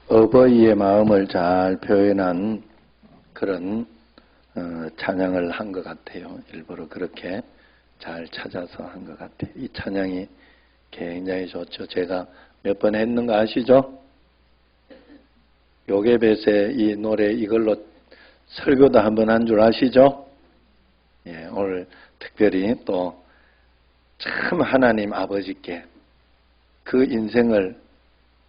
어버이의 마음을 잘 표현한 그런 찬양을 한 것 같아요. 일부러 그렇게 잘 찾아서 한 것 같아요. 이 찬양이 굉장히 좋죠. 제가 몇 번 했는 거 아시죠? 요괴벳의 이 노래 이걸로 설교도 한번 한 줄 아시죠? 예, 오늘 특별히 또 참 하나님 아버지께 그 인생을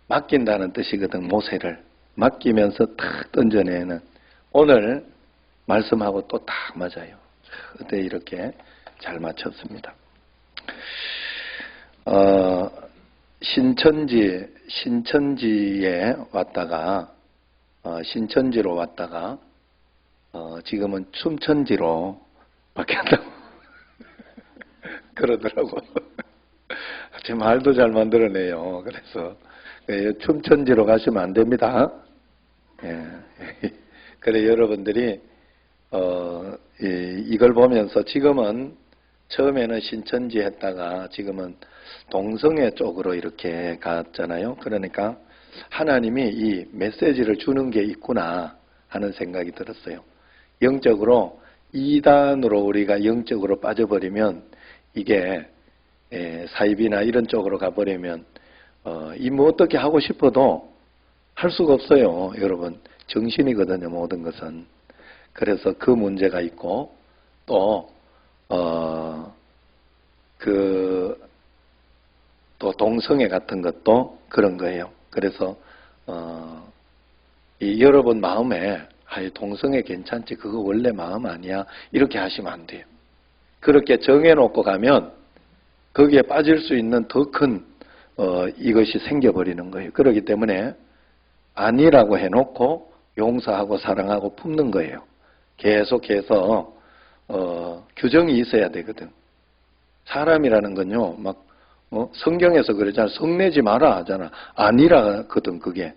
맡긴다는 뜻이거든. 모세를 맡기면서 탁 던져내는 오늘 말씀하고 또 딱 맞아요. 그때 이렇게 잘 맞췄습니다. 신천지에 왔다가 신천지로 왔다가 지금은 춤천지로 바뀌었다고 그러더라고. 제 말도 잘 만들어내요. 그래서 춤천지로 가시면 안 됩니다. 예. 그래 여러분들이 이걸 보면서 지금은 처음에는 신천지 했다가 지금은 동성애 쪽으로 이렇게 갔잖아요. 그러니까 하나님이 이 메시지를 주는 게 있구나 하는 생각이 들었어요. 영적으로 이단으로 우리가 영적으로 빠져버리면 이게 사이비나 이런 쪽으로 가버리면 이 뭐 어떻게 하고 싶어도 할 수가 없어요. 여러분 정신이거든요. 모든 것은. 그래서 그 문제가 있고 또 또 동성애 같은 것도 그런 거예요. 그래서 여러분 마음에 동성애 괜찮지 그거 원래 마음 아니야 이렇게 하시면 안 돼요. 그렇게 정해놓고 가면 거기에 빠질 수 있는 더 큰 이것이 생겨버리는 거예요. 그렇기 때문에 아니라고 해놓고 용서하고 사랑하고 품는 거예요. 계속해서 규정이 있어야 되거든. 사람이라는 건요, 막 성경에서 그러잖아. 성내지 마라 하잖아. 아니라거든 그게.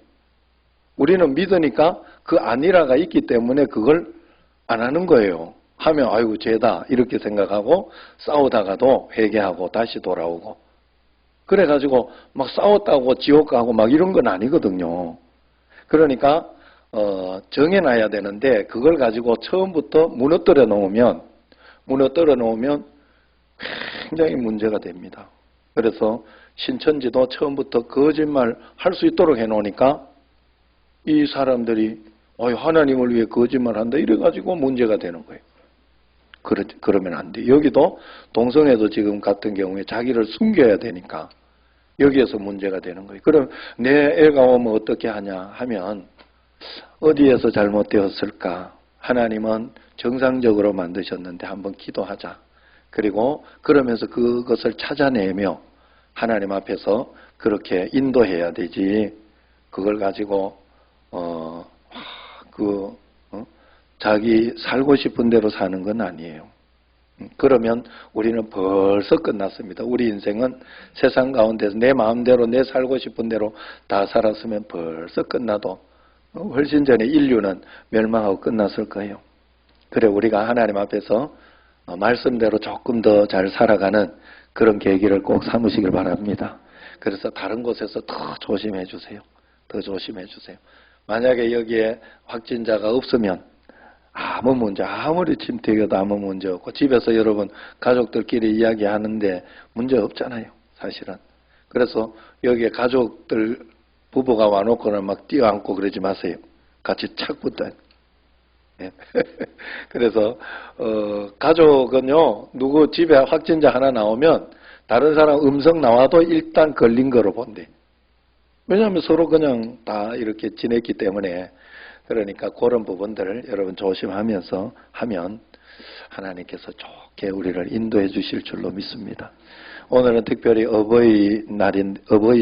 우리는 믿으니까 그 아니라가 있기 때문에 그걸 안 하는 거예요. 하면 아이고 죄다 이렇게 생각하고 싸우다가도 회개하고 다시 돌아오고 그래가지고 막 싸웠다고 지옥 가고 막 이런 건 아니거든요. 그러니까 정해놔야 되는데 그걸 가지고 처음부터 무너뜨려 놓으면 굉장히 문제가 됩니다. 그래서 신천지도 처음부터 거짓말 할 수 있도록 해놓으니까 이 사람들이 하나님을 위해 거짓말 한다 이래가지고 문제가 되는 거예요. 그러면 안 돼. 여기도 동성애도 지금 같은 경우에 자기를 숨겨야 되니까 여기에서 문제가 되는 거예요. 그럼 내 애가 오면 어떻게 하냐 하면 어디에서 잘못되었을까? 하나님은 정상적으로 만드셨는데 한번 기도하자. 그리고 그러면서 그것을 찾아내며 하나님 앞에서 그렇게 인도해야 되지. 그걸 가지고 자기 살고 싶은 대로 사는 건 아니에요. 그러면 우리는 벌써 끝났습니다. 우리 인생은 세상 가운데서 내 마음대로 내 살고 싶은 대로 다 살았으면 벌써 끝나도 훨씬 전에 인류는 멸망하고 끝났을 거예요. 그래 우리가 하나님 앞에서 말씀대로 조금 더 잘 살아가는 그런 계기를 꼭 삼으시길 바랍니다. 그래서 다른 곳에서 더 조심해 주세요. 더 조심해 주세요. 만약에 여기에 확진자가 없으면 아무 문제, 아무리 침튀겨도 아무 문제 없고 집에서 여러분 가족들끼리 이야기하는데 문제 없잖아요. 사실은. 그래서 여기에 가족들 부부가 와놓고는 막 뛰어안고 그러지 마세요. 같이 착 붙어요. 예. 그래서 가족은요 누구 집에 확진자 하나 나오면 다른 사람 음성 나와도 일단 걸린 거로 본대. 왜냐하면 서로 그냥 다 이렇게 지냈기 때문에. 그러니까 그런 부분들을 여러분 조심하면서 하면 하나님께서 좋게 우리를 인도해 주실 줄로 믿습니다. 오늘은 특별히 어버이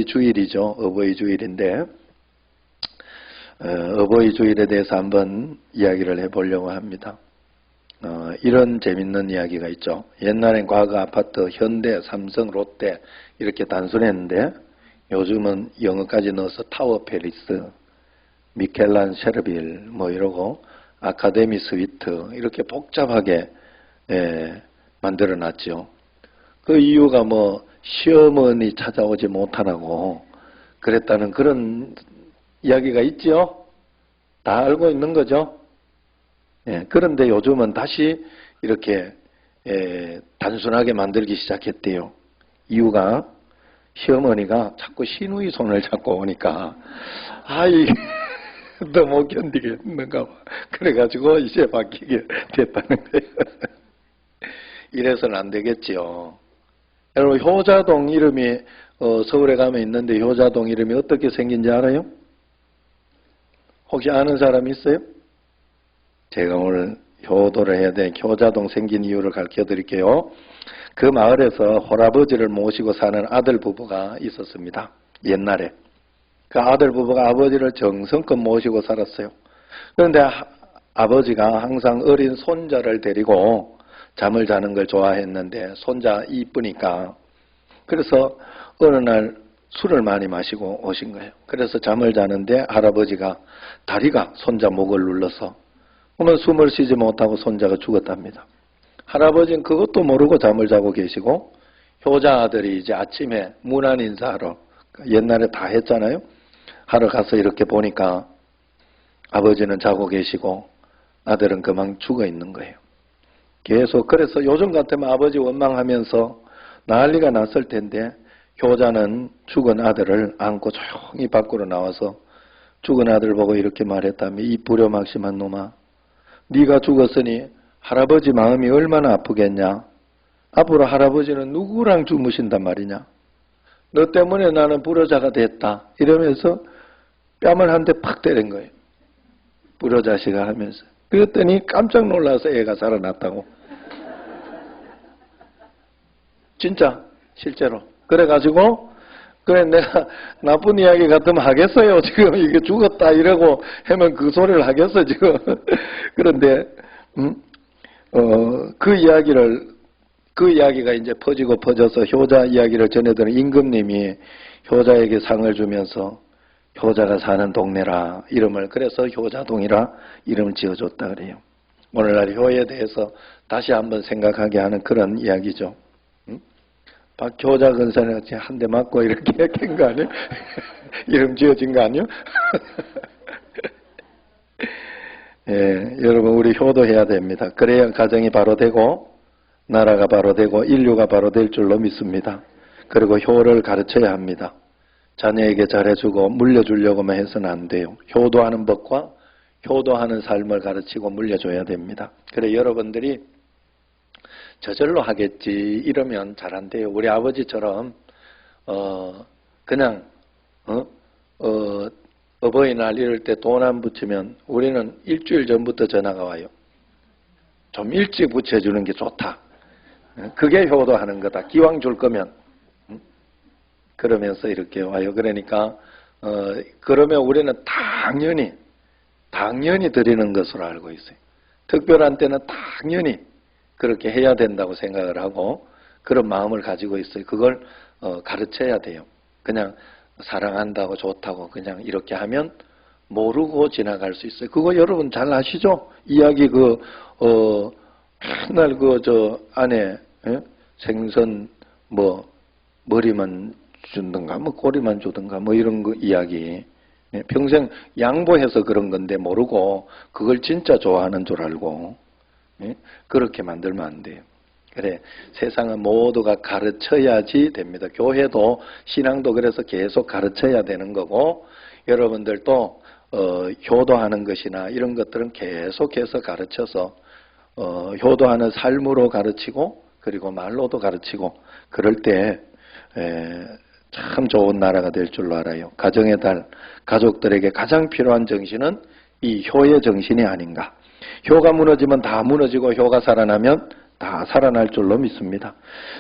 주일이죠. 어버이 주일인데 어버이 주일에 대해서 한번 이야기를 해보려고 합니다. 이런 재밌는 이야기가 있죠. 옛날엔 과거 아파트, 현대, 삼성, 롯데 이렇게 단순했는데 요즘은 영어까지 넣어서 타워 페리스, 미켈란 셰르빌 뭐 이러고 아카데미 스위트 이렇게 복잡하게 만들어 놨죠. 그 이유가 뭐 시어머니 찾아오지 못하라고 그랬다는 그런 이야기가 있지요? 다 알고 있는 거죠? 예, 그런데 요즘은 다시 이렇게 단순하게 만들기 시작했대요. 이유가 시어머니가 자꾸 시누이 손을 잡고 오니까 아이 너 못 견디겠는가 봐. 그래가지고 이제 바뀌게 됐다는 거예요. 이래서는 안 되겠지요. 여러분 효자동 이름이 서울에 가면 있는데 효자동 이름이 어떻게 생긴지 알아요? 혹시 아는 사람 있어요? 제가 오늘 효도를 해야 되는 효자동 생긴 이유를 가르쳐 드릴게요. 그 마을에서 홀아버지를 모시고 사는 아들 부부가 있었습니다. 옛날에. 그 아들 부부가 아버지를 정성껏 모시고 살았어요. 그런데 아버지가 항상 어린 손자를 데리고 잠을 자는 걸 좋아했는데 손자 이쁘니까 그래서 어느 날 술을 많이 마시고 오신 거예요. 그래서 잠을 자는데 할아버지가 다리가 손자 목을 눌러서 오늘 숨을 쉬지 못하고 손자가 죽었답니다. 할아버지는 그것도 모르고 잠을 자고 계시고 효자 아들이 이제 아침에 문안 인사하러 옛날에 다 했잖아요. 하러 가서 이렇게 보니까 아버지는 자고 계시고 아들은 그만 죽어 있는 거예요. 계속 그래서 요즘 같으면 아버지 원망하면서 난리가 났을 텐데 효자는 죽은 아들을 안고 조용히 밖으로 나와서 죽은 아들 보고 이렇게 말했다며 이 불효막심한 놈아 네가 죽었으니 할아버지 마음이 얼마나 아프겠냐. 앞으로 할아버지는 누구랑 주무신단 말이냐. 너 때문에 나는 불효자가 됐다. 이러면서 뺨을 한 대 팍 때린 거예요. 불효자식아 하면서. 그랬더니 깜짝 놀라서 애가 살아났다고. 진짜 실제로. 그래가지고 그래 내가 나쁜 이야기 같으면 하겠어요. 지금 이게 죽었다 이러고 하면 그 소리를 하겠어 지금. 그런데 그 이야기가 이제 퍼져서 효자 이야기를 전해드는 임금님이 효자에게 상을 주면서 효자가 사는 동네라 이름을 그래서 효자동이라 이름을 지어줬다 그래요. 오늘날 효에 대해서 다시 한번 생각하게 하는 그런 이야기죠. 박효자 근사는 한 대 맞고 이렇게 캔 거 아니에요? 이름 지어진 거 아니에요? 예, 여러분 우리 효도해야 됩니다. 그래야 가정이 바로 되고 나라가 바로 되고 인류가 바로 될 줄로 믿습니다. 그리고 효를 가르쳐야 합니다. 자녀에게 잘해주고 물려주려고만 해서는 안 돼요. 효도하는 법과 효도하는 삶을 가르치고 물려줘야 됩니다. 그래 여러분들이 저절로 하겠지 이러면 잘 안 돼요. 우리 아버지처럼 그냥 어버이날 이럴 때 돈 안 붙이면 우리는 일주일 전부터 전화가 와요. 좀 일찍 붙여주는 게 좋다. 그게 효도하는 거다. 기왕 줄 거면. 그러면서 이렇게 와요. 그러니까 그러면 우리는 당연히 드리는 것으로 알고 있어요. 특별한 때는 당연히 그렇게 해야 된다고 생각을 하고 그런 마음을 가지고 있어요. 그걸 가르쳐야 돼요. 그냥 사랑한다고 좋다고 그냥 이렇게 하면 모르고 지나갈 수 있어요. 그거 여러분 잘 아시죠? 이야기 맨날 안에 생선 머리만 주든가 꼬리만 주든가 이런 거 이야기. 평생 양보해서 그런 건데 모르고 그걸 진짜 좋아하는 줄 알고 그렇게 만들면 안 돼요. 그래 세상은 모두가 가르쳐야지 됩니다. 교회도 신앙도 그래서 계속 가르쳐야 되는 거고 여러분들도 효도하는 것이나 이런 것들은 계속해서 가르쳐서 효도하는 삶으로 가르치고 그리고 말로도 가르치고 그럴 때 참 좋은 나라가 될 줄로 알아요. 가정의 달, 가족들에게 가장 필요한 정신은 이 효의 정신이 아닌가. 효가 무너지면 다 무너지고 효가 살아나면 다 살아날 줄로 믿습니다.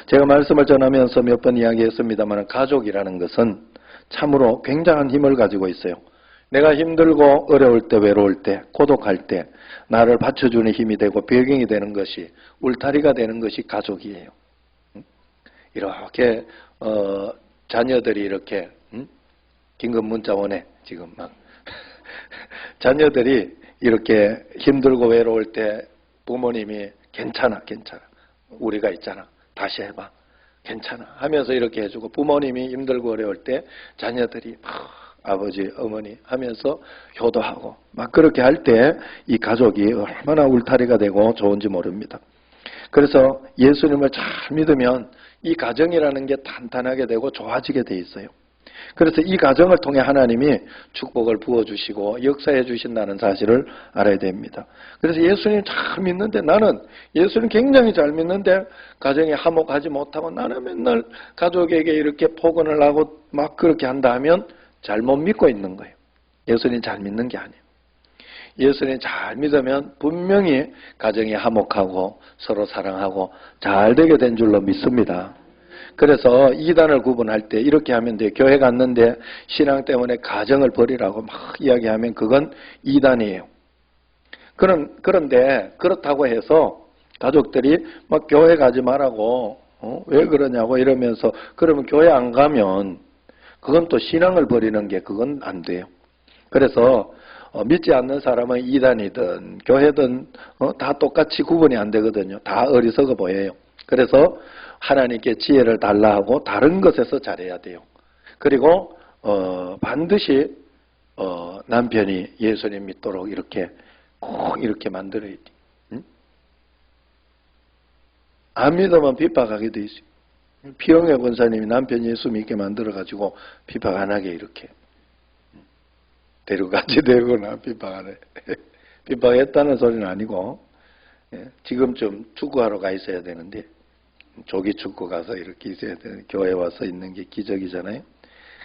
제가 말씀을 전하면서 몇 번 이야기했습니다만 가족이라는 것은 참으로 굉장한 힘을 가지고 있어요. 내가 힘들고 어려울 때 외로울 때 고독할 때 나를 받쳐주는 힘이 되고 배경이 되는 것이 울타리가 되는 것이 가족이에요. 이렇게 자녀들이 이렇게 긴급 문자 오네 지금 막 자녀들이 이렇게 힘들고 외로울 때 부모님이 괜찮아 우리가 있잖아 다시 해봐 괜찮아 하면서 이렇게 해주고 부모님이 힘들고 어려울 때 자녀들이 아버지, 어머니 하면서 효도하고 막 그렇게 할 때 이 가족이 얼마나 울타리가 되고 좋은지 모릅니다. 그래서 예수님을 잘 믿으면 이 가정이라는 게 탄탄하게 되고 좋아지게 돼 있어요. 그래서 이 가정을 통해 하나님이 축복을 부어주시고 역사해 주신다는 사실을 알아야 됩니다. 그래서 예수님 잘 믿는데, 나는 예수님 굉장히 잘 믿는데 가정에 화목하지 못하고 나는 맨날 가족에게 이렇게 폭언을 하고 막 그렇게 한다 하면 잘못 믿고 있는 거예요. 예수님 잘 믿는 게 아니에요. 예수님 잘 믿으면 분명히 가정이 화목하고 서로 사랑하고 잘 되게 된 줄로 믿습니다. 그래서 이단을 구분할 때 이렇게 하면 돼요. 교회 갔는데 신앙 때문에 가정을 버리라고 막 이야기하면 그건 이단이에요. 그런데 그렇다고 해서 가족들이 막 교회 가지 말라고 왜 그러냐고 이러면서 그러면 교회 안 가면 그건 또 신앙을 버리는 게 그건 안 돼요. 그래서 믿지 않는 사람은 이단이든 교회든 다 똑같이 구분이 안 되거든요. 다 어리석어 보여요. 그래서 하나님께 지혜를 달라 하고 다른 것에서 잘해야 돼요. 그리고 반드시 남편이 예수님 믿도록 이렇게 꼭 이렇게 만들어야 돼. 응? 안 믿으면 핍박하게 돼 있어요. 피영애 권사님이 남편 예수 믿게 만들어가지고 핍박 안 하게 이렇게 같이 데리고나 핍박 안 해. 핍박했다는 소리는 아니고 지금쯤 축구하러 가 있어야 되는데 조기 축구 가서 이렇게 있어야 되는, 교회 와서 있는 게 기적이잖아요.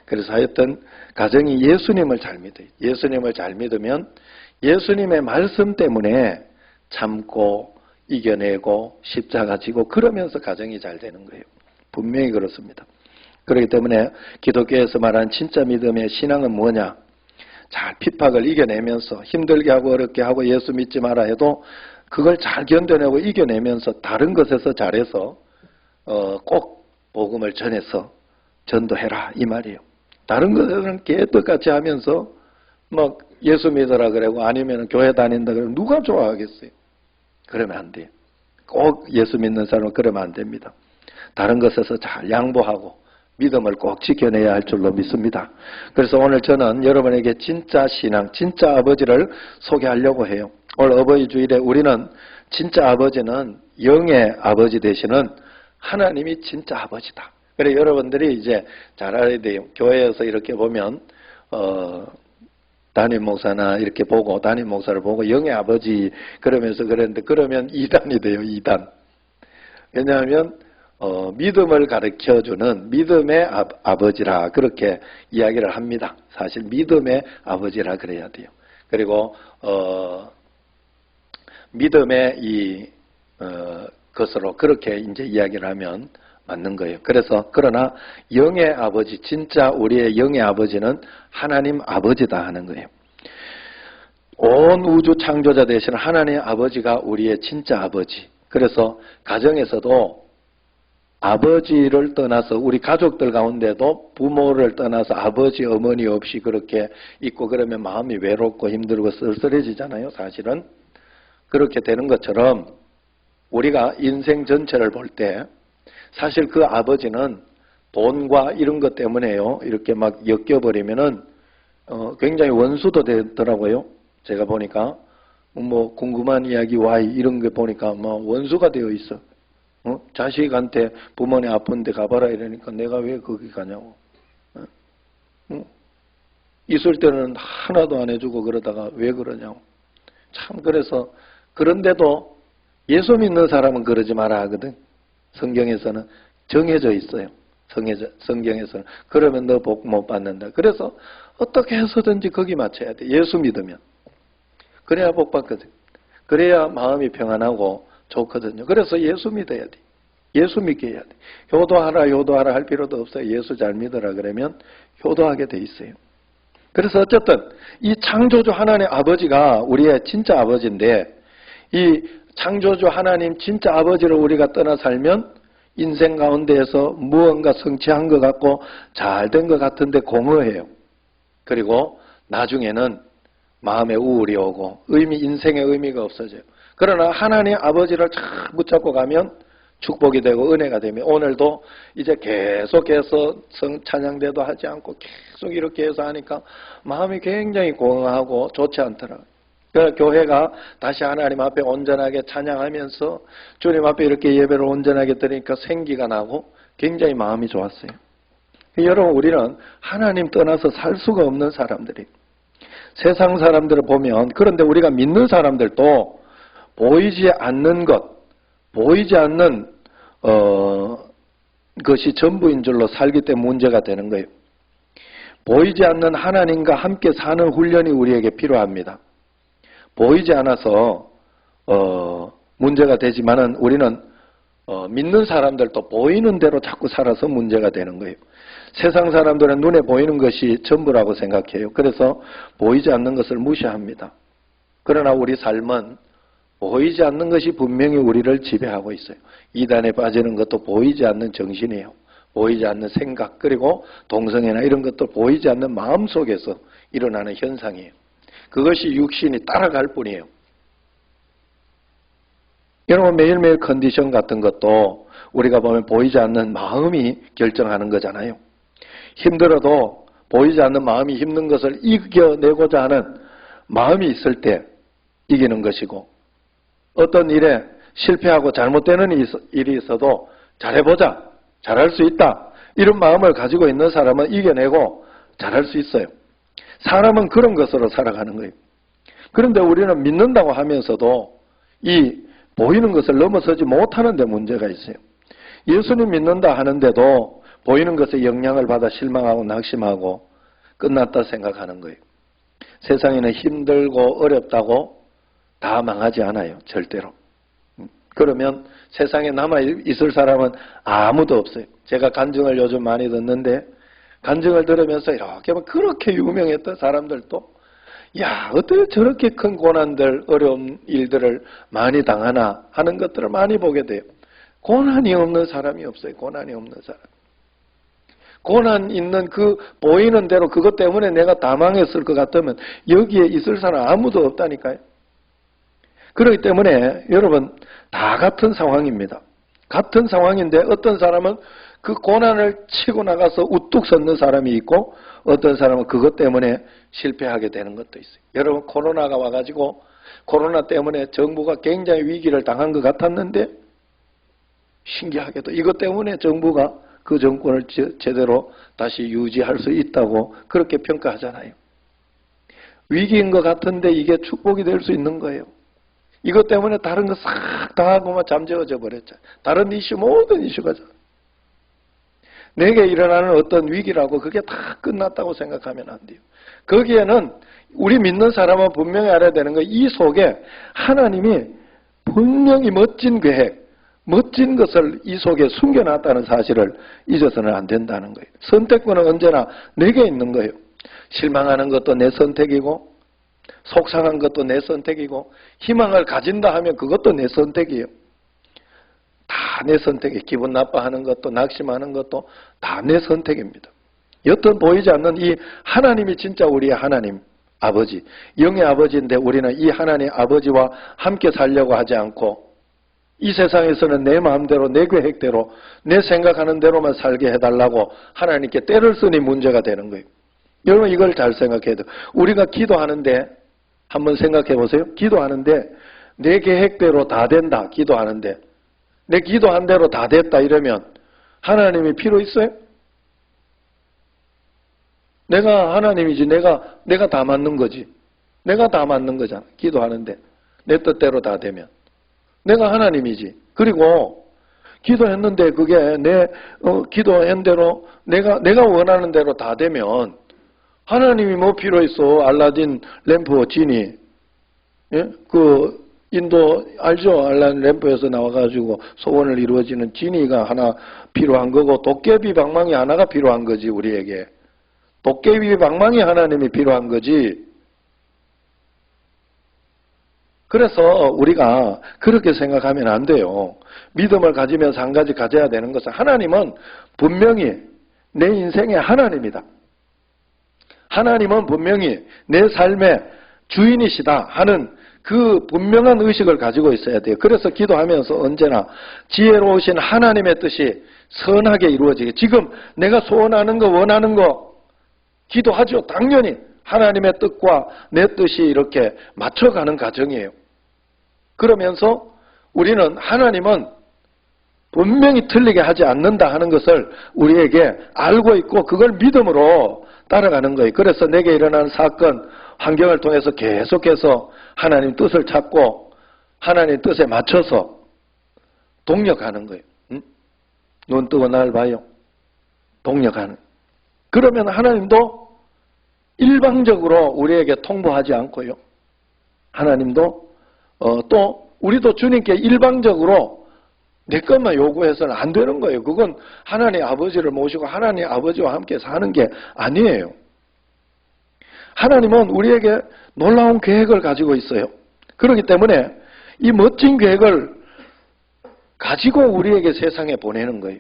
그래서 하여튼 가정이 예수님을 잘 믿어요. 예수님을 잘 믿으면 예수님의 말씀 때문에 참고 이겨내고 십자가 지고 그러면서 가정이 잘 되는 거예요. 분명히 그렇습니다. 그렇기 때문에 기독교에서 말하는 진짜 믿음의 신앙은 뭐냐? 잘 핍박을 이겨내면서 힘들게 하고 어렵게 하고 예수 믿지 마라 해도 그걸 잘 견뎌내고 이겨내면서 다른 것에서 잘해서 꼭 복음을 전해서 전도해라 이 말이에요. 다른 것에서는 개떡같이 하면서 막 예수 믿으라 그러고 아니면 교회 다닌다 그러면 누가 좋아하겠어요? 그러면 안 돼요. 꼭 예수 믿는 사람은 그러면 안 됩니다. 다른 것에서 잘 양보하고 믿음을 꼭 지켜내야 할 줄로 믿습니다. 그래서 오늘 저는 여러분에게 진짜 신앙, 진짜 아버지를 소개하려고 해요. 오늘 어버이 주일에 우리는 진짜 아버지는 영의 아버지 되시는 하나님이 진짜 아버지다. 그래 여러분들이 이제 잘 알아야 돼요. 교회에서 이렇게 보면 담임 목사나 이렇게 보고 담임 목사를 보고 영의 아버지 그러면서 그랬는데 그러면 이단이 돼요. 이단. 왜냐하면 믿음을 가르쳐주는 믿음의 아버지라 그렇게 이야기를 합니다. 사실 믿음의 아버지라 그래야 돼요. 그리고 믿음의 이 것으로 그렇게 이제 이야기를 하면 맞는 거예요. 그래서 그러나 영의 아버지, 진짜 우리의 영의 아버지는 하나님 아버지다 하는 거예요. 온 우주 창조자 되시는 하나님 아버지가 우리의 진짜 아버지. 그래서 가정에서도 아버지를 떠나서 우리 가족들 가운데도 부모를 떠나서 아버지, 어머니 없이 그렇게 있고 그러면 마음이 외롭고 힘들고 쓸쓸해지잖아요. 사실은 그렇게 되는 것처럼 우리가 인생 전체를 볼 때 사실 그 아버지는 돈과 이런 것 때문에요. 이렇게 막 엮여버리면은 굉장히 원수도 되더라고요. 제가 보니까 뭐 궁금한 이야기 Y 이런 거 보니까 뭐 원수가 되어 있어. 자식한테 부모님 아픈데 가봐라 이러니까 내가 왜 거기 가냐고. 있을 때는 하나도 안 해주고 그러다가 왜 그러냐고. 참 그래서 그런데도 예수 믿는 사람은 그러지 마라 하거든. 성경에서는 정해져 있어요. 성경에서는 그러면 너 복 못 받는다. 그래서 어떻게 해서든지 거기 맞춰야 돼. 예수 믿으면. 그래야 복 받거든. 그래야 마음이 평안하고 좋거든요. 그래서 예수 믿어야 돼. 예수 믿게 해야 돼. 효도하라 할 필요도 없어요. 예수 잘 믿어라 그러면 효도하게 돼 있어요. 그래서 어쨌든 이 창조주 하나님 아버지가 우리의 진짜 아버지인데 이 창조주 하나님 진짜 아버지를 우리가 떠나 살면 인생 가운데에서 무언가 성취한 것 같고 잘된 것 같은데 공허해요. 그리고 나중에는 마음에 우울이 오고 인생의 의미가 없어져요. 그러나 하나님 아버지를 잘 붙잡고 가면 축복이 되고 은혜가 되면 오늘도 이제 계속해서 찬양대도 하지 않고 계속 이렇게 해서 하니까 마음이 굉장히 공허하고 좋지 않더라고요. 그래서 교회가 다시 하나님 앞에 온전하게 찬양하면서 주님 앞에 이렇게 예배를 온전하게 드리니까 생기가 나고 굉장히 마음이 좋았어요. 여러분, 우리는 하나님 떠나서 살 수가 없는 사람들이, 세상 사람들을 보면, 그런데 우리가 믿는 사람들도 보이지 않는 것, 보이지 않는 것이 전부인 줄로 살기 때문에 문제가 되는 거예요. 보이지 않는 하나님과 함께 사는 훈련이 우리에게 필요합니다. 보이지 않아서 문제가 되지만은 우리는 믿는 사람들도 보이는 대로 자꾸 살아서 문제가 되는 거예요. 세상 사람들은 눈에 보이는 것이 전부라고 생각해요. 그래서 보이지 않는 것을 무시합니다. 그러나 우리 삶은 보이지 않는 것이 분명히 우리를 지배하고 있어요. 이단에 빠지는 것도 보이지 않는 정신이에요. 보이지 않는 생각, 그리고 동성애나 이런 것도 보이지 않는 마음 속에서 일어나는 현상이에요. 그것이 육신이 따라갈 뿐이에요. 여러분, 매일매일 컨디션 같은 것도 우리가 보면 보이지 않는 마음이 결정하는 거잖아요. 힘들어도 보이지 않는 마음이 힘든 것을 이겨내고자 하는 마음이 있을 때 이기는 것이고, 어떤 일에 실패하고 잘못되는 일이 있어도 잘해보자, 잘할 수 있다, 이런 마음을 가지고 있는 사람은 이겨내고 잘할 수 있어요. 사람은 그런 것으로 살아가는 거예요. 그런데 우리는 믿는다고 하면서도 이 보이는 것을 넘어서지 못하는 데 문제가 있어요. 예수님 믿는다 하는데도 보이는 것에 영향을 받아 실망하고 낙심하고 끝났다 생각하는 거예요. 세상에는 힘들고 어렵다고 다 망하지 않아요. 절대로. 그러면 세상에 남아있을 사람은 아무도 없어요. 제가 간증을 요즘 많이 듣는데, 간증을 들으면서 이렇게 그렇게 유명했던 사람들도 야, 어떻게 저렇게 큰 고난들, 어려운 일들을 많이 당하나 하는 것들을 많이 보게 돼요. 고난이 없는 사람이 없어요. 고난이 없는 사람. 고난 있는 그 보이는 대로 그것 때문에 내가 다 망했을 것 같으면 여기에 있을 사람 아무도 없다니까요. 그렇기 때문에 여러분, 다 같은 상황입니다. 같은 상황인데 어떤 사람은 그 고난을 치고 나가서 우뚝 섰는 사람이 있고, 어떤 사람은 그것 때문에 실패하게 되는 것도 있어요. 여러분, 코로나가 와가지고 코로나 때문에 정부가 굉장히 위기를 당한 것 같았는데, 신기하게도 이것 때문에 정부가 그 정권을 제대로 다시 유지할 수 있다고 그렇게 평가하잖아요. 위기인 것 같은데 이게 축복이 될 수 있는 거예요. 이것 때문에 다른 거 싹 다 하고만 잠재워져 버렸잖아요. 다른 이슈, 모든 이슈가 내게 일어나는 어떤 위기라고 그게 다 끝났다고 생각하면 안 돼요. 거기에는 우리 믿는 사람은 분명히 알아야 되는 거예요. 이 속에 하나님이 분명히 멋진 계획, 멋진 것을 이 속에 숨겨놨다는 사실을 잊어서는 안 된다는 거예요. 선택권은 언제나 내게 있는 거예요. 실망하는 것도 내 선택이고, 속상한 것도 내 선택이고, 희망을 가진다 하면 그것도 내 선택이에요. 다 내 선택이에요. 기분 나빠하는 것도, 낙심하는 것도 다 내 선택입니다. 여튼 보이지 않는 이 하나님이 진짜 우리의 하나님, 아버지, 영의 아버지인데 우리는 이 하나님 아버지와 함께 살려고 하지 않고 이 세상에서는 내 마음대로, 내 계획대로, 내 생각하는 대로만 살게 해달라고 하나님께 때를 쓰니 문제가 되는 거예요. 여러분, 이걸 잘 생각해야 돼요. 우리가 기도하는데, 한번 생각해 보세요. 기도하는데 내 계획대로 다 된다, 기도하는데 내 기도한 대로 다 됐다 이러면 하나님이 필요 있어요? 내가 하나님이지, 내가 다 맞는 거지. 내가 다 맞는 거잖아. 기도하는데 내 뜻대로 다 되면 내가 하나님이지. 그리고 기도했는데 그게 기도한 대로 내가 원하는 대로 다 되면 하나님이 뭐 필요 있어? 알라딘 램프 지니, 예? 그 인도 알죠? 알라딘 램프에서 나와가지고 소원을 이루어지는 지니가 하나 필요한 거고, 도깨비 방망이 하나가 필요한 거지. 우리에게 도깨비 방망이 하나님이 필요한 거지. 그래서 우리가 그렇게 생각하면 안 돼요. 믿음을 가지면서 한 가지 가져야 되는 것은, 하나님은 분명히 내 인생의 하나님이다. 하나님은 분명히 내 삶의 주인이시다 하는 그 분명한 의식을 가지고 있어야 돼요. 그래서 기도하면서 언제나 지혜로우신 하나님의 뜻이 선하게 이루어지게. 지금 내가 소원하는 거, 원하는 거 기도하죠. 당연히 하나님의 뜻과 내 뜻이 이렇게 맞춰가는 과정이에요. 그러면서 우리는 하나님은 분명히 틀리게 하지 않는다 하는 것을 우리에게 알고 있고 그걸 믿음으로 따라가는 거예요. 그래서 내게 일어나는 사건, 환경을 통해서 계속해서 하나님 뜻을 찾고 하나님 뜻에 맞춰서 동력하는 거예요. 응? 눈 뜨고 날 봐요. 동력하는. 그러면 하나님도 일방적으로 우리에게 통보하지 않고요. 하나님도 또 우리도 주님께 일방적으로 내 것만 요구해서는 안 되는 거예요. 그건 하나님 아버지를 모시고 하나님 아버지와 함께 사는 게 아니에요. 하나님은 우리에게 놀라운 계획을 가지고 있어요. 그렇기 때문에 이 멋진 계획을 가지고 우리에게 세상에 보내는 거예요.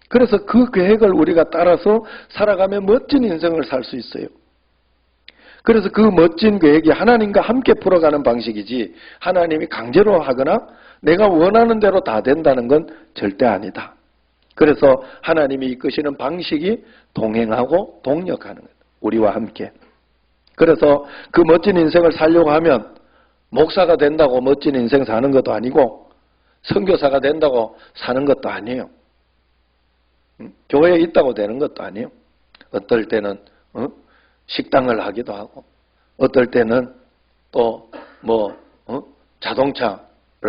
그래서 그 계획을 우리가 따라서 살아가면 멋진 인생을 살 수 있어요. 그래서 그 멋진 계획이 하나님과 함께 풀어가는 방식이지 하나님이 강제로 하거나 내가 원하는 대로 다 된다는 건 절대 아니다. 그래서 하나님이 이끄시는 방식이 동행하고 동력하는 거예요. 우리와 함께. 그래서 그 멋진 인생을 살려고 하면 목사가 된다고 멋진 인생 사는 것도 아니고 선교사가 된다고 사는 것도 아니에요. 교회에 있다고 되는 것도 아니에요. 어떨 때는 식당을 하기도 하고 어떨 때는 또 자동차를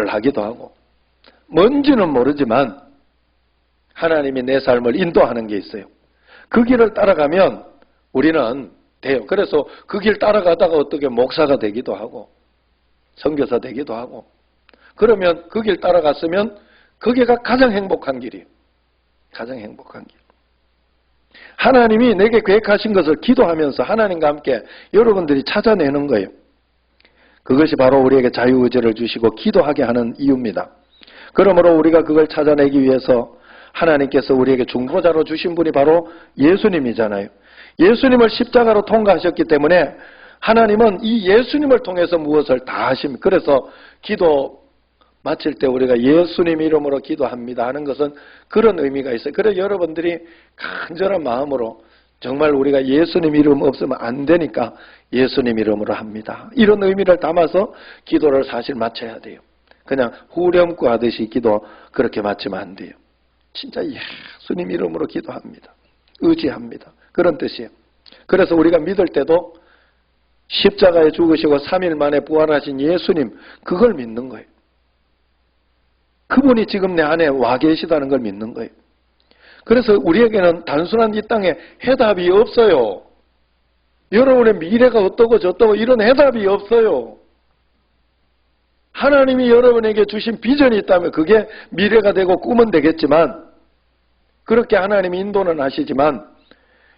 하기도 하고 뭔지는 모르지만 하나님이 내 삶을 인도하는 게 있어요. 그 길을 따라가면 우리는 돼요. 그래서 그 길 따라가다가 어떻게 목사가 되기도 하고 선교사 되기도 하고 그러면 그 길 따라갔으면 거기가 가장 행복한 길이에요. 가장 행복한 길. 하나님이 내게 계획하신 것을 기도하면서 하나님과 함께 여러분들이 찾아내는 거예요. 그것이 바로 우리에게 자유의지를 주시고 기도하게 하는 이유입니다. 그러므로 우리가 그걸 찾아내기 위해서 하나님께서 우리에게 중보자로 주신 분이 바로 예수님이잖아요. 예수님을 십자가로 통과하셨기 때문에 하나님은 이 예수님을 통해서 무엇을 다 하십니다. 그래서 기도 마칠 때 우리가 예수님 이름으로 기도합니다 하는 것은 그런 의미가 있어요. 그래서 여러분들이 간절한 마음으로 정말 우리가 예수님 이름 없으면 안 되니까 예수님 이름으로 합니다. 이런 의미를 담아서 기도를 사실 마쳐야 돼요. 그냥 후렴구 하듯이 기도 그렇게 마치면 안 돼요. 진짜 예수님 이름으로 기도합니다. 의지합니다. 그런 뜻이에요. 그래서 우리가 믿을 때도 십자가에 죽으시고 3일 만에 부활하신 예수님 그걸 믿는 거예요. 그분이 지금 내 안에 와 계시다는 걸 믿는 거예요. 그래서 우리에게는 단순한 이 땅에 해답이 없어요. 여러분의 미래가 어떠고 저떠고 이런 해답이 없어요. 하나님이 여러분에게 주신 비전이 있다면 그게 미래가 되고 꿈은 되겠지만 그렇게 하나님이 인도는 하시지만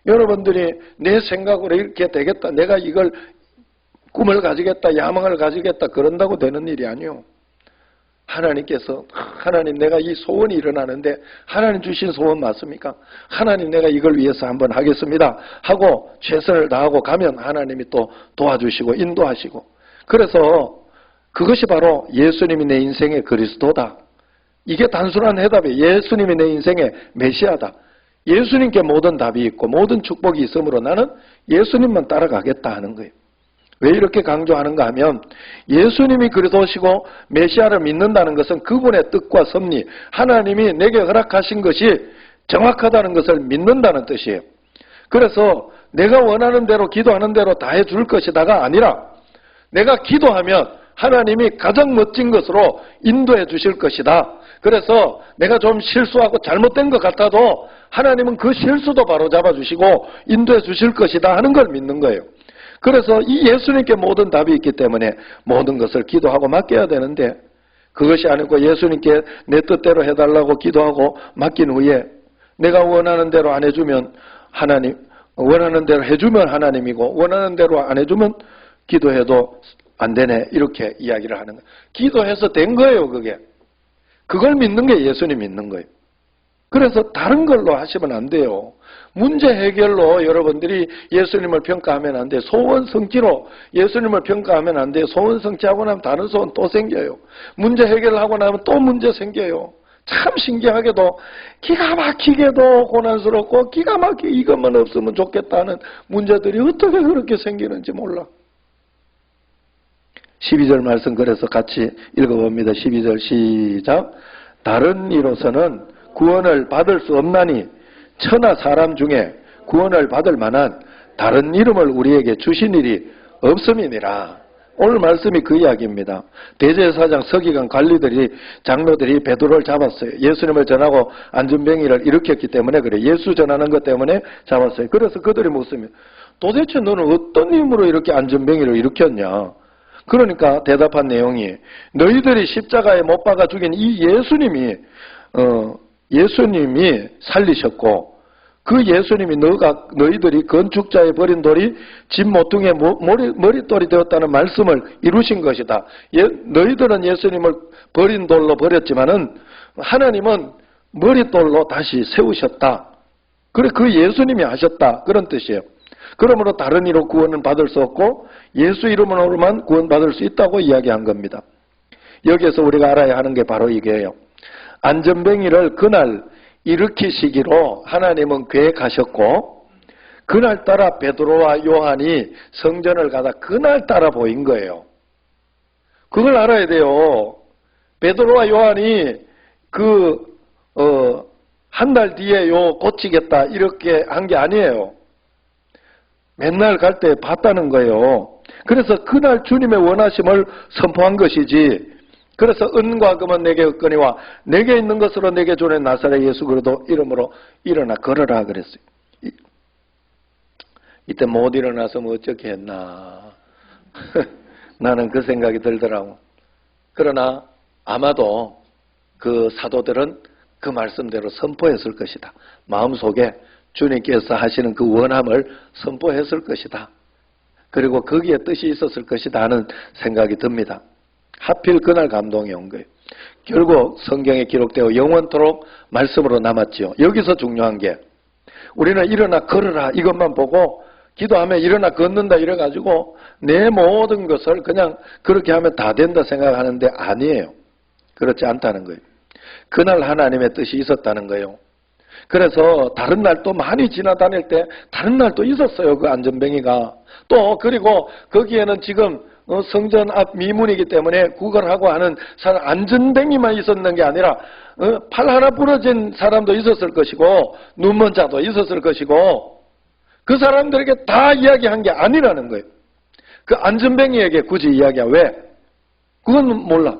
여러분들이 내 생각으로 이렇게 되겠다. 내가 이걸 꿈을 가지겠다. 야망을 가지겠다. 그런다고 되는 일이 아니요. 하나님께서 하나님 내가 이 소원이 일어나는데 하나님 주신 소원 맞습니까? 하나님 내가 이걸 위해서 한번 하겠습니다 하고 최선을 다하고 가면 하나님이 또 도와주시고 인도하시고 그래서 그것이 바로 예수님이 내 인생의 그리스도다. 이게 단순한 해답이에요. 예수님이 내 인생의 메시아다. 예수님께 모든 답이 있고 모든 축복이 있으므로 나는 예수님만 따라가겠다 하는 거예요. 왜 이렇게 강조하는가 하면 예수님이 그리스도시고 메시아를 믿는다는 것은 그분의 뜻과 섭리, 하나님이 내게 허락하신 것이 정확하다는 것을 믿는다는 뜻이에요. 그래서 내가 원하는 대로 기도하는 대로 다 해줄 것이다가 아니라 내가 기도하면 하나님이 가장 멋진 것으로 인도해 주실 것이다. 그래서 내가 좀 실수하고 잘못된 것 같아도 하나님은 그 실수도 바로 잡아주시고 인도해 주실 것이다 하는 걸 믿는 거예요. 그래서 이 예수님께 모든 답이 있기 때문에 모든 것을 기도하고 맡겨야 되는데 그것이 아니고 예수님께 내 뜻대로 해달라고 기도하고 맡긴 후에 내가 원하는 대로 안 해주면 하나님, 원하는 대로 해주면 하나님이고 원하는 대로 안 해주면 기도해도 안 되네 이렇게 이야기를 하는 거예요. 기도해서 된 거예요. 그게. 그걸 믿는 게 예수님 믿는 거예요. 그래서 다른 걸로 하시면 안 돼요. 문제 해결로 여러분들이 예수님을 평가하면 안 돼. 소원 성취로 예수님을 평가하면 안 돼. 소원 성취하고 나면 다른 소원 또 생겨요. 문제 해결을 하고 나면 또 문제 생겨요. 참 신기하게도 기가 막히게도 고난스럽고 기가 막히게 이것만 없으면 좋겠다는 문제들이 어떻게 그렇게 생기는지 몰라. 12절 말씀 그래서 같이 읽어봅니다. 12절 시작. 다른 이로서는 구원을 받을 수 없나니 천하 사람 중에 구원을 받을 만한 다른 이름을 우리에게 주신 일이 없음이니라. 오늘 말씀이 그 이야기입니다. 대제사장 서기관 관리들이 장로들이 베드로를 잡았어요. 예수님을 전하고 안전병이를 일으켰기 때문에 그래. 예수 전하는 것 때문에 잡았어요. 그래서 그들이 묻습니다. 도대체 너는 어떤 힘으로 이렇게 안전병이를 일으켰냐? 그러니까 대답한 내용이 너희들이 십자가에 못 박아 죽인 이 예수님이 살리셨고 그 예수님이 너희들이 건축자에 버린 돌이 집 모퉁이에 머릿돌이 되었다는 말씀을 이루신 것이다. 너희들은 예수님을 버린 돌로 버렸지만은 하나님은 머릿돌로 다시 세우셨다. 그래 그 예수님이 하셨다. 그런 뜻이에요. 그러므로 다른 이로 구원은 받을 수 없고 예수 이름으로만 구원받을 수 있다고 이야기한 겁니다. 여기에서 우리가 알아야 하는 게 바로 이게요. 안전뱅이를 그날 일으키시기로 하나님은 계획하셨고 그날따라 베드로와 요한이 성전을 가다 그날따라 보인 거예요. 그걸 알아야 돼요. 베드로와 요한이 한 달 뒤에 고치겠다 이렇게 한 게 아니에요. 맨날 갈 때 봤다는 거예요. 그래서 그날 주님의 원하심을 선포한 것이지. 그래서 은과 금은 내게 없거니와 내게 있는 것으로 내게 주는 나사렛 예수 그리스도 이름으로 일어나 걸어라 그랬어요. 이때 못 일어나서면 어떻게 했나. 나는 그 생각이 들더라고. 그러나 아마도 그 사도들은 그 말씀대로 선포했을 것이다. 마음속에 주님께서 하시는 그 원함을 선포했을 것이다. 그리고 거기에 뜻이 있었을 것이다 하는 생각이 듭니다. 하필 그날 감동이 온 거예요. 결국 성경에 기록되어 영원토록 말씀으로 남았지요. 여기서 중요한 게 우리는 일어나 걸으라 이것만 보고 기도하면 일어나 걷는다 이래가지고 내 모든 것을 그냥 그렇게 하면 다 된다 생각하는데 아니에요. 그렇지 않다는 거예요. 그날 하나님의 뜻이 있었다는 거예요. 그래서 다른 날 또 많이 지나다닐 때 다른 날 또 있었어요. 그 안전뱅이가. 또 그리고 거기에는 지금 성전 앞 미문이기 때문에 구걸하고 하는 사람 안전뱅이만 있었는 게 아니라 팔 하나 부러진 사람도 있었을 것이고 눈먼 자도 있었을 것이고 그 사람들에게 다 이야기한 게 아니라는 거예요. 그 안전뱅이에게 굳이 이야기야. 왜? 그건 몰라.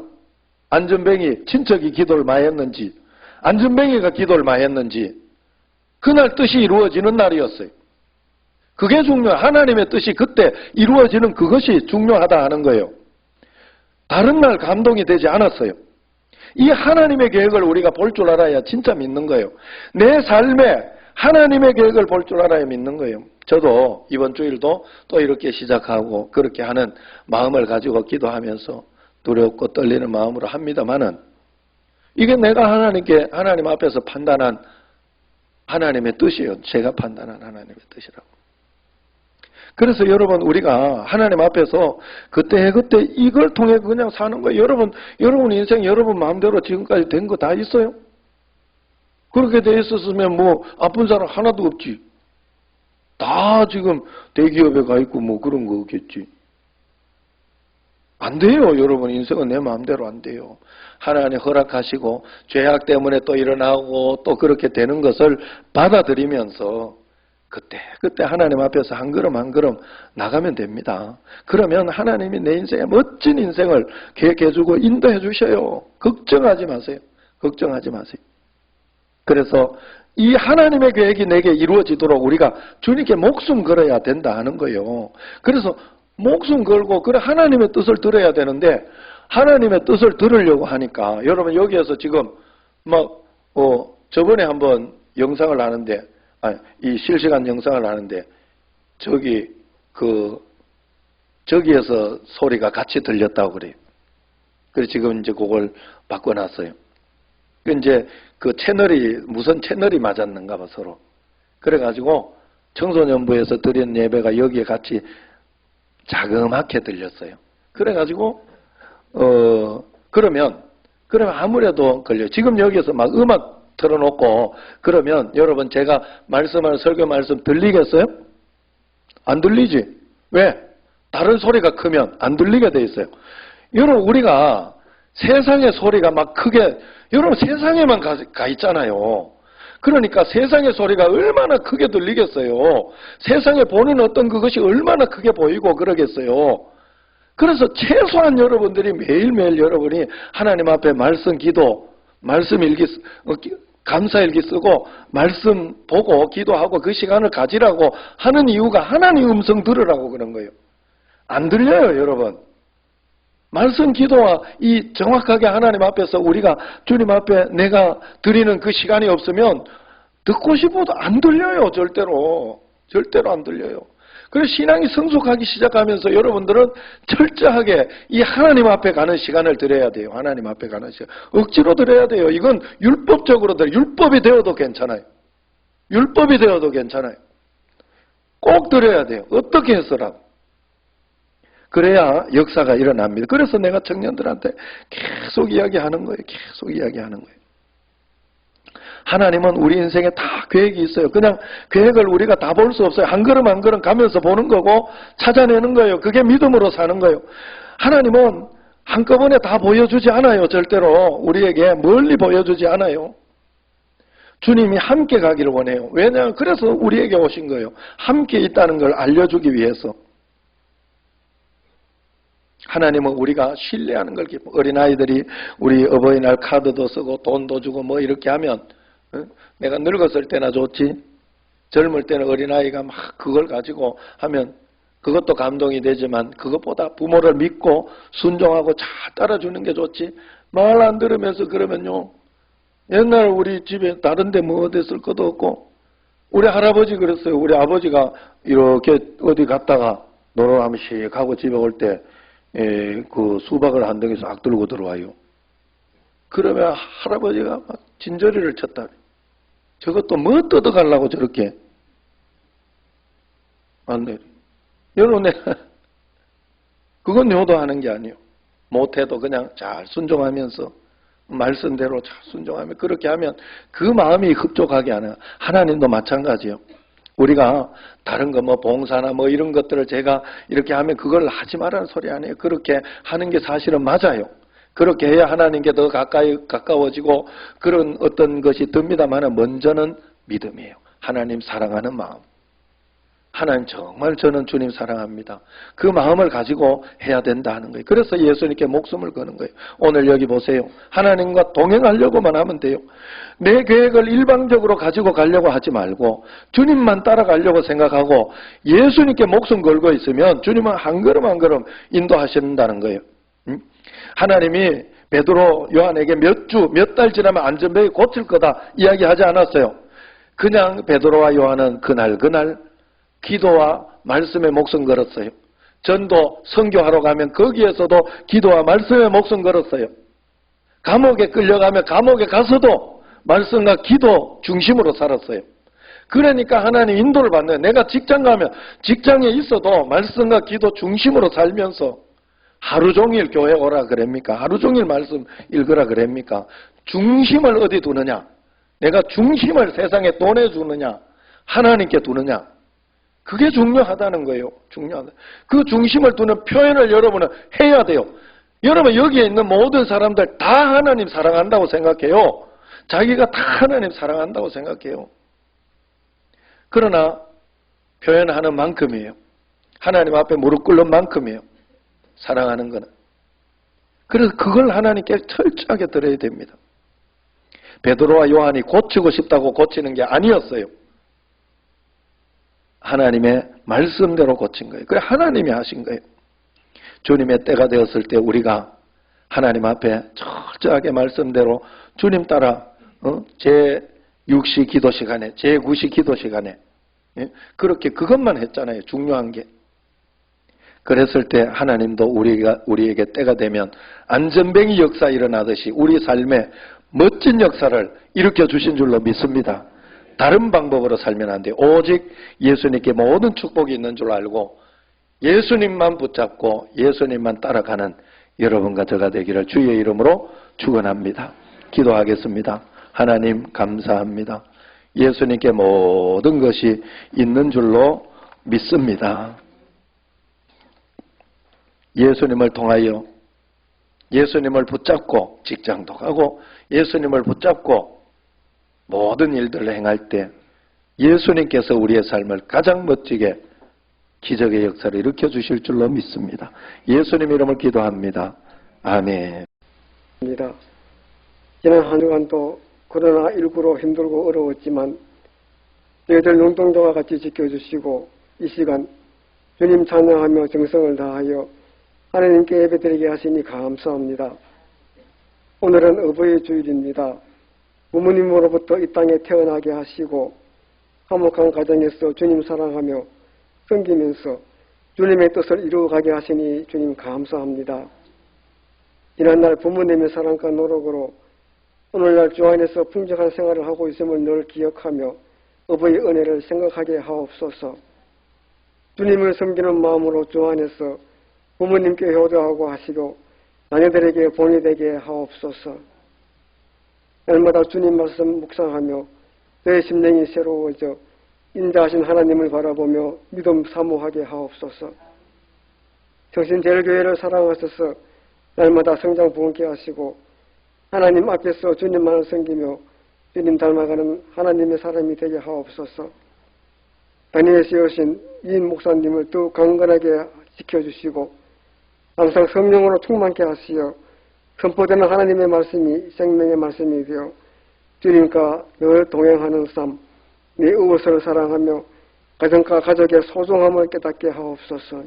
안전뱅이 친척이 기도를 많이 했는지 안전뱅이가 기도를 많이 했는지 그날 뜻이 이루어지는 날이었어요. 그게 중요해요. 하나님의 뜻이 그때 이루어지는 그것이 중요하다 하는 거예요. 다른 날 감동이 되지 않았어요. 이 하나님의 계획을 우리가 볼 줄 알아야 진짜 믿는 거예요. 내 삶에 하나님의 계획을 볼 줄 알아야 믿는 거예요. 저도 이번 주일도 또 이렇게 시작하고 그렇게 하는 마음을 가지고 기도하면서 두렵고 떨리는 마음으로 합니다만은 이게 내가 하나님 앞에서 판단한 하나님의 뜻이에요. 제가 판단한 하나님의 뜻이라고. 그래서 여러분 우리가 하나님 앞에서 그때 이걸 통해 그냥 사는 거예요. 여러분 인생 여러분 마음대로 지금까지 된 거 다 있어요? 그렇게 돼 있었으면 뭐 아픈 사람 하나도 없지. 다 지금 대기업에 가 있고 뭐 그런 거 없겠지. 안 돼요. 여러분 인생은 내 마음대로 안 돼요. 하나님 허락하시고 죄악 때문에 또 일어나고 또 그렇게 되는 것을 받아들이면서 그때 하나님 앞에서 한 걸음 한 걸음 나가면 됩니다. 그러면 하나님이 내 인생에 멋진 인생을 계획해주고 인도해 주셔요. 걱정하지 마세요. 걱정하지 마세요. 그래서 이 하나님의 계획이 내게 이루어지도록 우리가 주님께 목숨 걸어야 된다 하는 거예요. 그래서 목숨 걸고 그래 하나님의 뜻을 들어야 되는데 하나님의 뜻을 들으려고 하니까 여러분 여기에서 지금 저번에 한번 영상을 하는데 이 실시간 영상을 하는데 저기에서 소리가 같이 들렸다고 그래요. 그래서 지금 이제 그걸 바꿔놨어요. 이제 그 채널이 무선 채널이 맞았는가 봐 서로. 그래가지고 청소년부에서 드린 예배가 여기에 같이 자그맣게 들렸어요. 그래가지고 그러면 아무래도 걸려요. 지금 여기서 막 음악 틀어놓고 그러면 여러분 제가 말씀하는 설교 말씀 들리겠어요? 안 들리지? 왜? 다른 소리가 크면 안 들리게 돼 있어요. 여러분 우리가 세상의 소리가 막 크게 여러분 세상에만 가 있잖아요. 그러니까 세상의 소리가 얼마나 크게 들리겠어요. 세상에 보는 어떤 그것이 얼마나 크게 보이고 그러겠어요. 그래서 최소한 여러분들이 매일매일 여러분이 하나님 앞에 말씀 기도, 말씀 일기, 감사 일기 쓰고 말씀 보고 기도하고 그 시간을 가지라고 하는 이유가 하나님 음성 들으라고 그런 거예요. 안 들려요, 여러분. 말씀 기도와 이 정확하게 하나님 앞에서 우리가 주님 앞에 내가 드리는 그 시간이 없으면 듣고 싶어도 안 들려요, 절대로. 절대로 안 들려요. 그래서 신앙이 성숙하기 시작하면서 여러분들은 철저하게 이 하나님 앞에 가는 시간을 드려야 돼요. 하나님 앞에 가는 시간. 억지로 드려야 돼요. 이건 율법적으로 율법이 되어도 괜찮아요. 율법이 되어도 괜찮아요. 꼭 드려야 돼요. 어떻게 해서라도. 그래야 역사가 일어납니다. 그래서 내가 청년들한테 계속 이야기하는 거예요. 계속 이야기하는 거예요. 하나님은 우리 인생에 다 계획이 있어요. 그냥 계획을 우리가 다 볼 수 없어요. 한 걸음 한 걸음 가면서 보는 거고 찾아내는 거예요. 그게 믿음으로 사는 거예요. 하나님은 한꺼번에 다 보여주지 않아요. 절대로 우리에게 멀리 보여주지 않아요. 주님이 함께 가기를 원해요. 왜냐하면 그래서 우리에게 오신 거예요. 함께 있다는 걸 알려주기 위해서. 하나님은 우리가 신뢰하는 걸 기뻐. 어린아이들이 우리 어버이날 카드도 쓰고 돈도 주고 뭐 이렇게 하면 내가 늙었을 때나 좋지. 젊을 때는 어린아이가 막 그걸 가지고 하면 그것도 감동이 되지만 그것보다 부모를 믿고 순종하고 잘 따라주는 게 좋지. 말 안 들으면서 그러면요. 옛날 우리 집에 다른 데 뭐 어디 쓸 것도 없고 우리 할아버지 그랬어요. 우리 아버지가 이렇게 어디 갔다가 놀러가면 씩 하고 집에 올 때 그 수박을 한 덩이 싹 들고 들어와요. 그러면 할아버지가 막 진저리를 쳤다. 저것도 뭐 뜯어가려고 저렇게. 안 돼. 여러분, 그건 효도하는 게 아니에요. 못해도 그냥 잘 순종하면서 말씀대로 잘 순종하면 그렇게 하면 그 마음이 흡족하게 하는 하나님도 마찬가지예요. 우리가 다른 거 뭐 봉사나 뭐 이런 것들을 제가 이렇게 하면 그걸 하지 말라는 소리 아니에요. 그렇게 하는 게 사실은 맞아요. 그렇게 해야 하나님께 더 가까워지고 그런 어떤 것이 듭니다만 먼저는 믿음이에요. 하나님 사랑하는 마음. 하나님 정말 저는 주님 사랑합니다. 그 마음을 가지고 해야 된다 하는 거예요. 그래서 예수님께 목숨을 거는 거예요. 오늘 여기 보세요. 하나님과 동행하려고만 하면 돼요. 내 계획을 일방적으로 가지고 가려고 하지 말고 주님만 따라가려고 생각하고 예수님께 목숨 걸고 있으면 주님은 한 걸음 한 걸음 인도하신다는 거예요. 하나님이 베드로 요한에게 몇 달 지나면 안전벨이 고칠 거다 이야기하지 않았어요. 그냥 베드로와 요한은 그날 기도와 말씀에 목숨 걸었어요. 전도 선교하러 가면 거기에서도 기도와 말씀에 목숨 걸었어요. 감옥에 끌려가면 감옥에 가서도 말씀과 기도 중심으로 살았어요. 그러니까 하나님 인도를 받는 내가 직장 가면 직장에 있어도 말씀과 기도 중심으로 살면서 하루 종일 교회 오라 그럽니까? 하루 종일 말씀 읽으라 그럽니까? 중심을 어디 두느냐? 내가 중심을 세상에 돈에 두느냐? 하나님께 두느냐? 그게 중요하다는 거예요. 중요하다. 그 중심을 두는 표현을 여러분은 해야 돼요. 여러분 여기에 있는 모든 사람들 다 하나님 사랑한다고 생각해요. 자기가 다 하나님 사랑한다고 생각해요. 그러나 표현하는 만큼이에요. 하나님 앞에 무릎 꿇는 만큼이에요. 사랑하는 거는. 그래서 그걸 하나님께 철저하게 드려야 됩니다. 베드로와 요한이 고치고 싶다고 고치는 게 아니었어요. 하나님의 말씀대로 고친 거예요. 그래 하나님이 하신 거예요. 주님의 때가 되었을 때 우리가 하나님 앞에 철저하게 말씀대로 주님 따라 제6시 기도 시간에 제9시 기도 시간에 그렇게 그것만 했잖아요. 중요한 게. 그랬을 때 하나님도 우리에게 때가 되면 안전뱅이 역사 일어나듯이 우리 삶에 멋진 역사를 일으켜 주신 줄로 믿습니다. 다른 방법으로 살면 안 돼요. 오직 예수님께 모든 축복이 있는 줄 알고 예수님만 붙잡고 예수님만 따라가는 여러분과 저가 되기를 주의 이름으로 축원합니다. 기도하겠습니다. 하나님 감사합니다. 예수님께 모든 것이 있는 줄로 믿습니다. 예수님을 통하여 예수님을 붙잡고 직장도 가고 예수님을 붙잡고 모든 일들을 행할 때 예수님께서 우리의 삶을 가장 멋지게 기적의 역사를 일으켜 주실 줄로 믿습니다. 예수님 이름을 기도합니다. 아멘. 지난 한 주간도 코로나19로 힘들고 어려웠지만 저희들 눈동자와 같이 지켜주시고 이 시간 주님 찬양하며 정성을 다하여 하나님께 예배드리게 하시니 감사합니다. 오늘은 어버이 주일입니다. 부모님으로부터 이 땅에 태어나게 하시고 화목한 가정에서 주님 사랑하며 섬기면서 주님의 뜻을 이루어가게 하시니 주님 감사합니다. 지난날 부모님의 사랑과 노력으로 오늘날 주 안에서 풍족한 생활을 하고 있음을 늘 기억하며 어버이 은혜를 생각하게 하옵소서. 주님을 섬기는 마음으로 주 안에서 부모님께 효도하고 하시고 자녀들에게 본이 되게 하옵소서. 날마다 주님 말씀 묵상하며 내 심령이 새로워져 인자하신 하나님을 바라보며 믿음 사모하게 하옵소서. 정신제일교회를 사랑하셔서 날마다 성장 부흥케 하시고 하나님 앞에서 주님만을 섬기며 주님 닮아가는 하나님의 사람이 되게 하옵소서. 단위에 세우신 이인 목사님을 더 강건하게 지켜주시고 항상 성령으로 충만케 하시어 선포되는 하나님의 말씀이 생명의 말씀이 되어 주님과 늘 동행하는 삶, 내 이웃을 사랑하며 가정과 가족의 소중함을 깨닫게 하옵소서.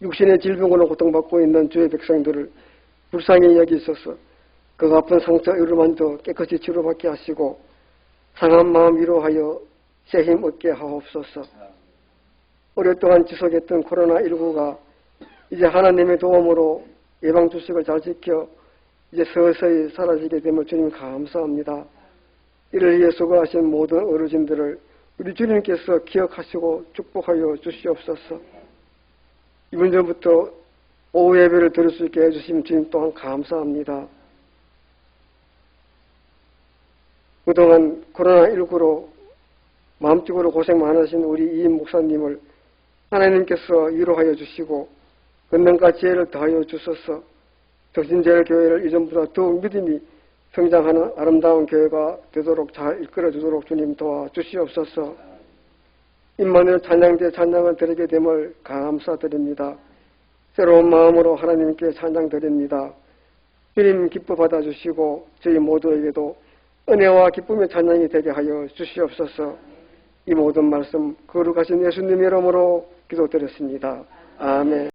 육신의 질병으로 고통받고 있는 주의 백성들을 불쌍히 여기소서. 그 아픈 상처 이루만도 깨끗이 치료받게 하시고 상한 마음 위로하여 새 힘 얻게 하옵소서. 오랫동안 지속했던 코로나19가 이제 하나님의 도움으로 예방주식을 잘 지켜 이제 서서히 사라지게 되면 주님 감사합니다. 이를 위해 수고하신 모든 어르신들을 우리 주님께서 기억하시고 축복하여 주시옵소서. 이번 전부터 오후 예배를 드릴 수 있게 해주신 주님 또한 감사합니다. 그동안 코로나19로 마음적으로 고생 많으신 우리 이인 목사님을 하나님께서 위로하여 주시고 권능과 지혜를 더하여 주셔서 정신제일교회를 이전보다 더욱 믿음이 성장하는 아름다운 교회가 되도록 잘 이끌어 주도록 주님 도와주시옵소서. 임마누엘 찬양대 찬양을 드리게 됨을 감사드립니다. 새로운 마음으로 하나님께 찬양 드립니다. 주님 기뻐 받아주시고 저희 모두에게도 은혜와 기쁨의 찬양이 되게 하여 주시옵소서. 이 모든 말씀 거룩하신 예수님의 이름으로 기도드렸습니다. 아멘.